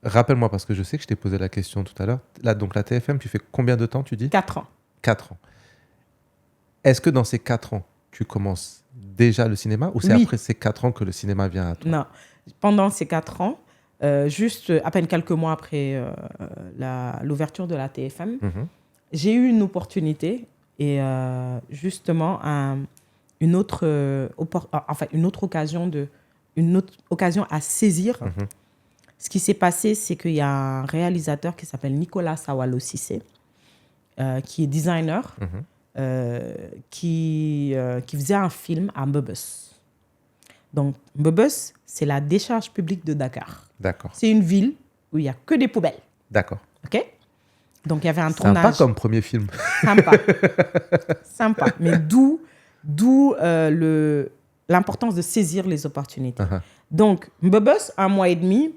Rappelle-moi, parce que je sais que je t'ai posé la question tout à l'heure. Là, donc la TFM, tu fais combien de temps, tu dis? 4 ans. 4 ans. Est-ce que dans ces 4 ans, tu commences déjà le cinéma ou c'est Oui. après ces 4 ans que le cinéma vient à toi? Non. Pendant ces 4 ans, juste à peine quelques mois après l'ouverture de la TFM, Mhm. j'ai eu une opportunité et justement une autre occasion à saisir. Mhm. Ce qui s'est passé, c'est qu'il y a un réalisateur qui s'appelle Nicolas Sawalo Cissé, qui est designer, qui faisait un film à Mbebes. Donc, Mbebes, c'est la décharge publique de Dakar. D'accord. C'est une ville où il n'y a que des poubelles. D'accord. OK? Donc, il y avait un Sympa tournage. comme premier film. Sympa. Sympa. Mais d'où l'importance de saisir les opportunités. Uh-huh. Donc, Mbebes, 1 mois et demi.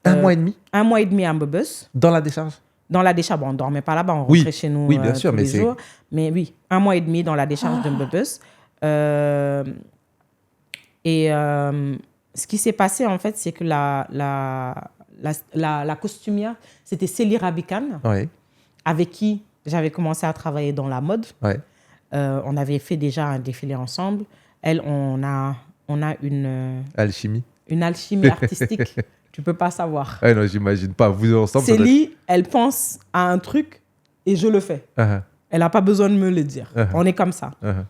Un mois et demi 1 mois et demi à Mbebes. dans la décharge? Dans la décharge, bon, on ne dormait pas là-bas, on Oui. rentrait chez nous Oui, bien sûr, tous mais les jours. Mais oui, 1 mois et demi dans la décharge de Mbebes. Ce qui s'est passé, en fait, c'est que la costumière, c'était Célie Rabican, Oui. avec qui j'avais commencé à travailler dans la mode. Ouais. On avait fait déjà un défilé ensemble. Elle, on a une Alchimie. alchimie artistique. Tu peux pas savoir. Ah non, j'imagine pas. Vous ensemble. Célie, elle pense à un truc et je le fais. Uh-huh. Elle n'a pas besoin de me le dire. Uh-huh. On est comme ça. Uh-huh.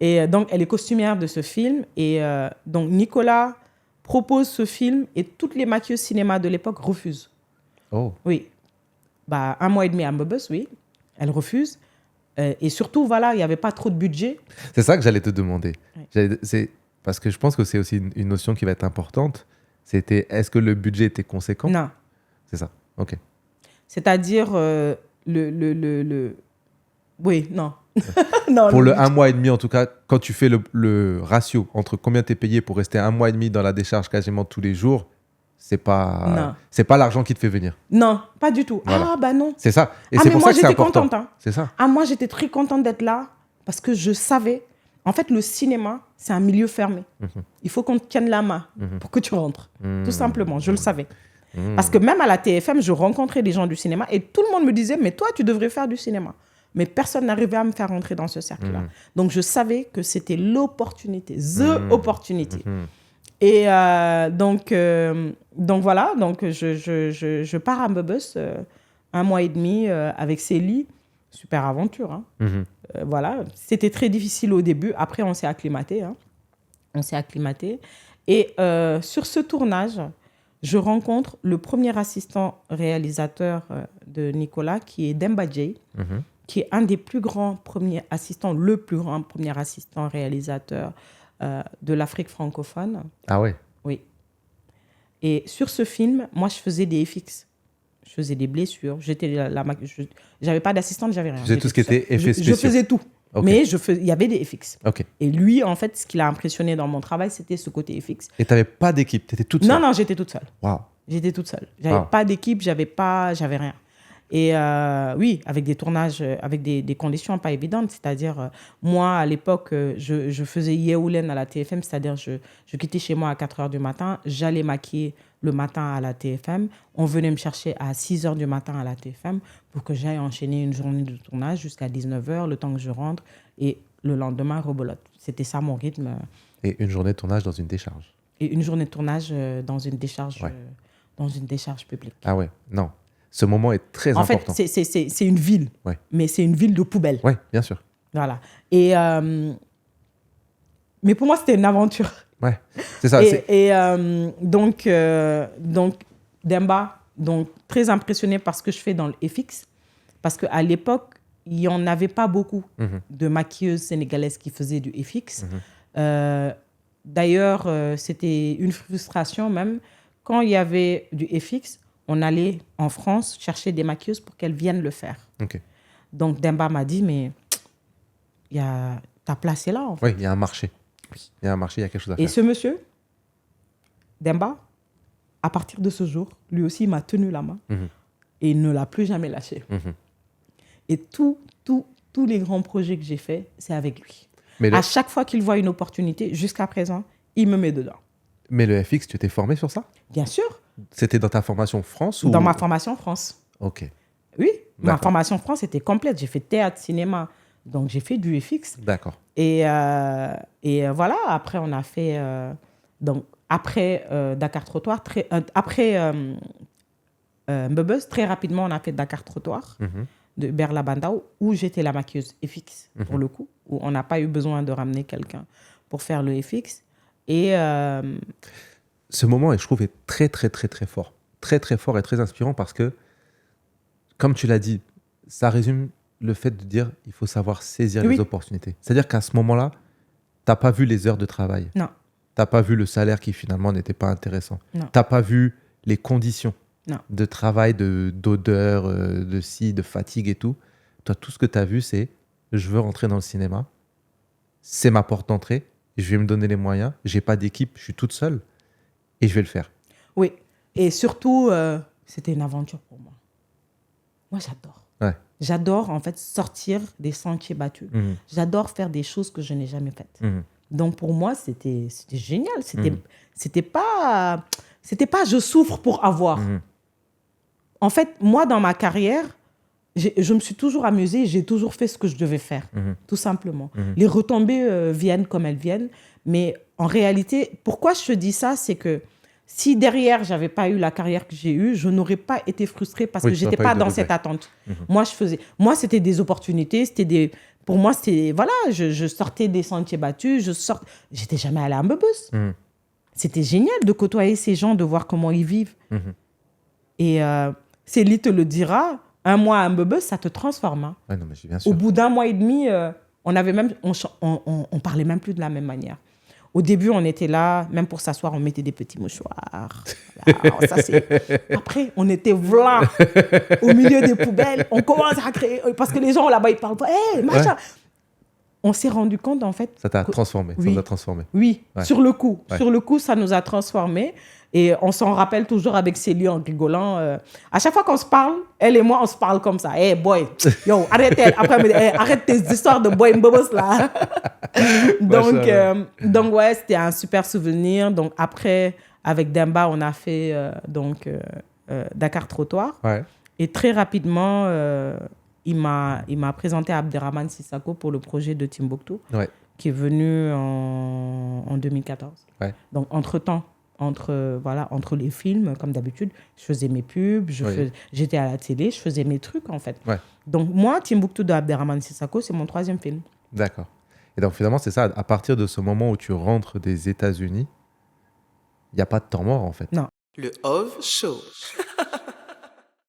Et donc, elle est costumière de ce film. Et donc, Nicolas propose ce film et toutes les maquilleuses cinéma de l'époque refusent. Oh. Oui. 1 mois et demi à Mbebes, oui. Elle refuse. Et surtout, voilà, il n'y avait pas trop de budget. C'est ça que j'allais te demander. Ouais. C'est parce que je pense que c'est aussi une notion qui va être importante. C'était, est-ce que le budget était conséquent? Non. C'est ça. Ok. C'est-à-dire, oui, non. Non, Pour le 1 mois et demi, en tout cas, quand tu fais le ratio entre combien tu es payé pour rester 1 mois et demi dans la décharge quasiment tous les jours, c'est pas l'argent qui te fait venir. Non, pas du tout. Voilà. Ah, bah non. C'est ça. Et Ah, c'est mais pour moi, ça que c'est j'étais important. contente. Hein. C'est ça. Ah, moi, j'étais très contente d'être là parce que je savais. En fait, le cinéma, c'est un milieu fermé. Il faut qu'on te tienne la main pour que tu rentres. Tout simplement, je le savais. Parce que même à la TFM, je rencontrais des gens du cinéma et tout le monde me disait, mais toi, tu devrais faire du cinéma. Mais personne n'arrivait à me faire rentrer dans ce cercle-là. Donc, je savais que c'était l'opportunité, opportunity. Et donc voilà, donc je pars à Mbebes 1 mois et demi avec Célie. Super aventure. Hein. Voilà, c'était très difficile au début. Après, on s'est acclimaté. Hein. On s'est acclimaté. Et sur ce tournage, je rencontre le premier assistant réalisateur de Nicolas, qui est Demba Jay, qui est un des plus grands premiers assistants, le plus grand premier assistant réalisateur de l'Afrique francophone. Ah ouais? Oui. Et sur ce film, moi, je faisais des FX. Je faisais des blessures. J'avais pas d'assistante, j'avais rien. Tu faisais tout ce qui était effets spéciaux. Je faisais tout. Okay. Mais il y avait des FX. Okay. Et lui, en fait, ce qui l'a impressionné dans mon travail, c'était ce côté FX. Et tu n'avais pas d'équipe, tu étais toute seule? Non, j'étais toute seule. Wow. J'étais toute seule. J'avais pas d'équipe, j'avais rien. Et oui, avec des tournages, avec des conditions pas évidentes. C'est-à-dire, moi, à l'époque, je faisais Yeoulen à la TFM, c'est-à-dire je quittais chez moi à 4h du matin, j'allais maquiller le matin à la TFM, on venait me chercher à 6h du matin à la TFM pour que j'aille enchaîner une journée de tournage jusqu'à 19h, le temps que je rentre, et le lendemain, rebolote. C'était ça mon rythme. Et une journée de tournage dans une décharge? Et une journée de tournage dans une décharge, publique. Ah ouais, non. Ce moment est très important. En fait, c'est une ville, mais c'est une ville de poubelles. Oui, bien sûr. Voilà. Et, mais pour moi, c'était une aventure. Ouais, c'est ça. Donc, Demba, très impressionné par ce que je fais dans le FX, parce qu'à l'époque, il n'y en avait pas beaucoup de maquilleuses sénégalaises qui faisaient du FX. D'ailleurs, c'était une frustration même. Quand il y avait du FX, on allait en France chercher des maquilleuses pour qu'elles viennent le faire. Okay. Donc, Demba m'a dit, mais ta place est là. En fait. Oui, il y a un marché. Il y a un marché, il y a quelque chose à faire. Et ce monsieur, Demba, à partir de ce jour, lui aussi, il m'a tenu la main et il ne l'a plus jamais lâché. Et tous les grands projets que j'ai faits, c'est avec lui. À chaque fois qu'il voit une opportunité, jusqu'à présent, il me met dedans. Mais le FX, tu t'es formé sur ça? Bien sûr. C'était dans ta formation France ou... Dans ma formation France. Ok. Oui, ma formation France était complète. J'ai fait théâtre, cinéma, donc j'ai fait du FX. D'accord. Et voilà, après on a fait... donc après Dakar Trottoir, après Mbebus, très rapidement on a fait Dakar Trottoir de Berla Bandao, où j'étais la maquilleuse FX pour le coup, où on n'a pas eu besoin de ramener quelqu'un pour faire le FX. Et... ce moment, je trouve, est très, très, très, très fort. Très, très fort et très inspirant parce que, comme tu l'as dit, ça résume le fait de dire il faut savoir saisir les opportunités. C'est-à-dire qu'à ce moment-là, tu n'as pas vu les heures de travail. Non. Tu n'as pas vu le salaire qui finalement n'était pas intéressant. Tu n'as pas vu les conditions de travail, d'odeur, de ci, de fatigue et tout. Toi, tout ce que tu as vu, c'est je veux rentrer dans le cinéma. C'est ma porte d'entrée. Je vais me donner les moyens. Je n'ai pas d'équipe. Je suis toute seule. Et je vais le faire. Oui. Et surtout, c'était une aventure pour moi. Moi, j'adore. Ouais. J'adore, en fait, sortir des sentiers battus. J'adore faire des choses que je n'ai jamais faites. Donc, pour moi, c'était génial. C'était pas je souffre pour avoir. En fait, moi, dans ma carrière, je me suis toujours amusée. J'ai toujours fait ce que je devais faire, tout simplement. Les retombées viennent comme elles viennent. Mais en réalité, pourquoi je te dis ça, c'est que si derrière, je n'avais pas eu la carrière que j'ai eue, je n'aurais pas été frustrée parce que je n'étais pas dans cette attente. Moi, c'était des opportunités. Pour moi, c'était... Voilà, je sortais des sentiers battus. J'étais jamais allée à Mbebus. C'était génial de côtoyer ces gens, de voir comment ils vivent. Et Célie te le dira, un mois à Mbebus, ça te transforme. Hein. Ouais, non, mais bien sûr. Au bout d'un mois et demi, on parlait même plus de la même manière. Au début, on était là, même pour s'asseoir, on mettait des petits mouchoirs. Voilà, Après, on était voilà, au milieu des poubelles. On commence à créer... Parce que les gens là-bas, ils parlent pas. Hey, machin. On s'est rendu compte, en fait... Ça t'a transformé. Oui, ça nous a transformé. Oui, sur le coup. Sur le coup, ça nous a transformés. Et on s'en rappelle toujours avec Célie en rigolant. À chaque fois qu'on se parle, elle et moi, on se parle comme ça. Hey, boy, yo, arrête. Après, elle me dit, hey, arrête tes histoires de boy mbobos, là. donc, ouais, c'était un super souvenir. Donc, après, avec Demba, on a fait Dakar Trottoir. Ouais. Et très rapidement, il m'a présenté Abderrahmane Sissako pour le projet de Timbuktu, qui est venu en 2014. Ouais. Donc, entre-temps, entre les films, comme d'habitude, je faisais mes pubs, j'étais à la télé, je faisais mes trucs, en fait. Ouais. Donc, moi, Timbuktu de Abderrahmane Sissako, c'est mon 3e film. D'accord. Et donc, finalement, c'est ça, à partir de ce moment où tu rentres des États-Unis, il n'y a pas de temps mort, en fait. Non. Le OV Show.